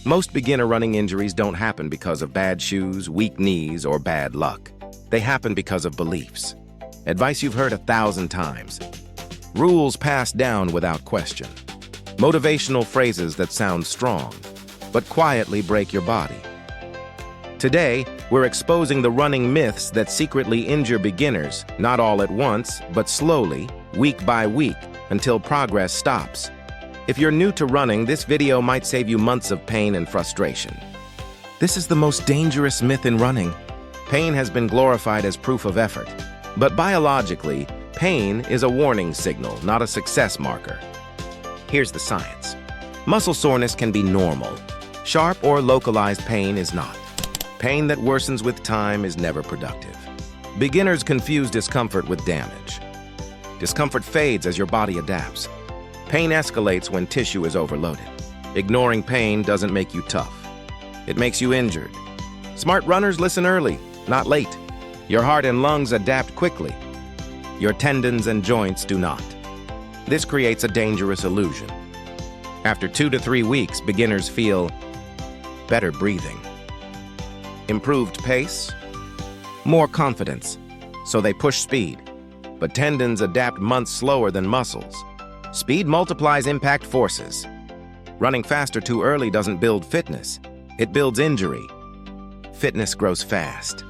Most beginner running injuries don't happen because of bad shoes, weak knees, or bad luck. They happen because of beliefs. Advice you've heard 1,000 times. Rules passed down without question. Motivational phrases that sound strong, but quietly break your body. Today, we're exposing the running myths that secretly injure beginners, not all at once, but slowly, week by week, until progress stops. If you're new to running, this video might save you months of pain and frustration. This is the most dangerous myth in running. Pain has been glorified as proof of effort. But biologically, pain is a warning signal, not a success marker. Here's the science. Muscle soreness can be normal. Sharp or localized pain is not. Pain that worsens with time is never productive. Beginners confuse discomfort with damage. Discomfort fades as your body adapts. Pain escalates when tissue is overloaded. Ignoring pain doesn't make you tough. It makes you injured. Smart runners listen early, not late. Your heart and lungs adapt quickly. Your tendons and joints do not. This creates a dangerous illusion. After 2 to 3 weeks, beginners feel better breathing, improved pace, more confidence, so they push speed. But tendons adapt months slower than muscles. Speed multiplies impact forces. Running faster too early doesn't build fitness. It builds injury. Fitness grows fast.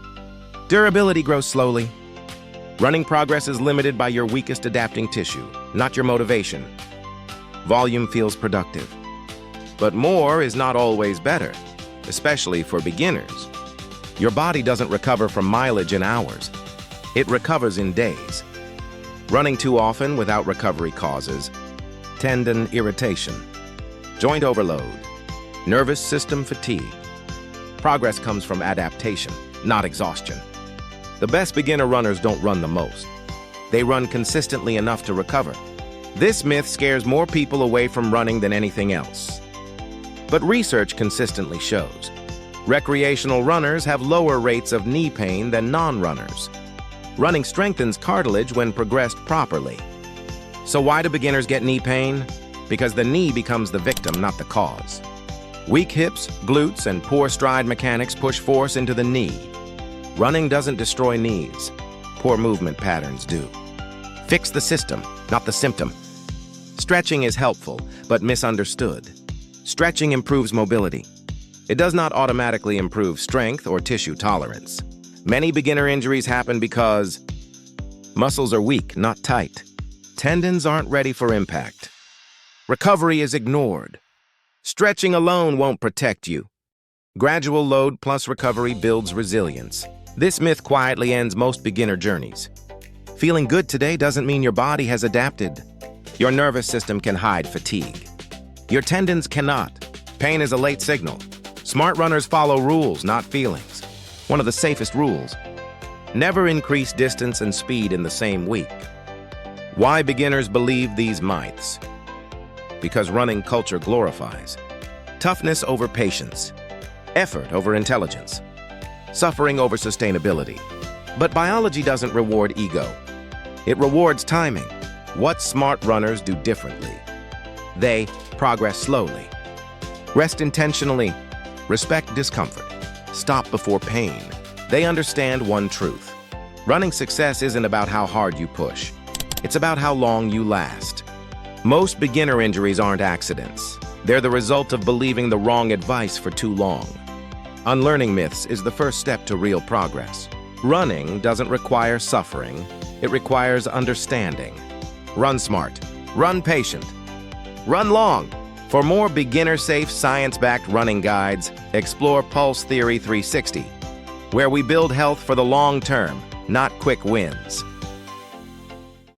Durability grows slowly. Running progress is limited by your weakest adapting tissue, not your motivation. Volume feels productive. But more is not always better, especially for beginners. Your body doesn't recover from mileage in hours. It recovers in days. Running too often without recovery causes tendon irritation, joint overload, nervous system fatigue. Progress comes from adaptation, not exhaustion. The best beginner runners don't run the most. They run consistently enough to recover. This myth scares more people away from running than anything else. But research consistently shows recreational runners have lower rates of knee pain than non-runners. Running strengthens cartilage when progressed properly. So why do beginners get knee pain? Because the knee becomes the victim, not the cause. Weak hips, glutes, and poor stride mechanics push force into the knee. Running doesn't destroy knees. Poor movement patterns do. Fix the system, not the symptom. Stretching is helpful, but misunderstood. Stretching improves mobility. It does not automatically improve strength or tissue tolerance. Many beginner injuries happen because muscles are weak, not tight. Tendons aren't ready for impact. Recovery is ignored. Stretching alone won't protect you. Gradual load plus recovery builds resilience. This myth quietly ends most beginner journeys. Feeling good today doesn't mean your body has adapted. Your nervous system can hide fatigue. Your tendons cannot. Pain is a late signal. Smart runners follow rules, not feelings. One of the safest rules: never increase distance and speed in the same week. Why beginners believe these myths? Because running culture glorifies toughness over patience, effort over intelligence, suffering over sustainability. But biology doesn't reward ego. It rewards timing. What smart runners do differently? They progress slowly, rest intentionally, respect discomfort, stop before pain. They understand one truth. Running success isn't about how hard you push. It's about how long you last. Most beginner injuries aren't accidents. They're the result of believing the wrong advice for too long. Unlearning myths is the first step to real progress. Running doesn't require suffering. It requires understanding. Run smart. Run patient. Run long. For more beginner-safe, science-backed running guides, explore Pulse Theory 360, where we build health for the long term, not quick wins.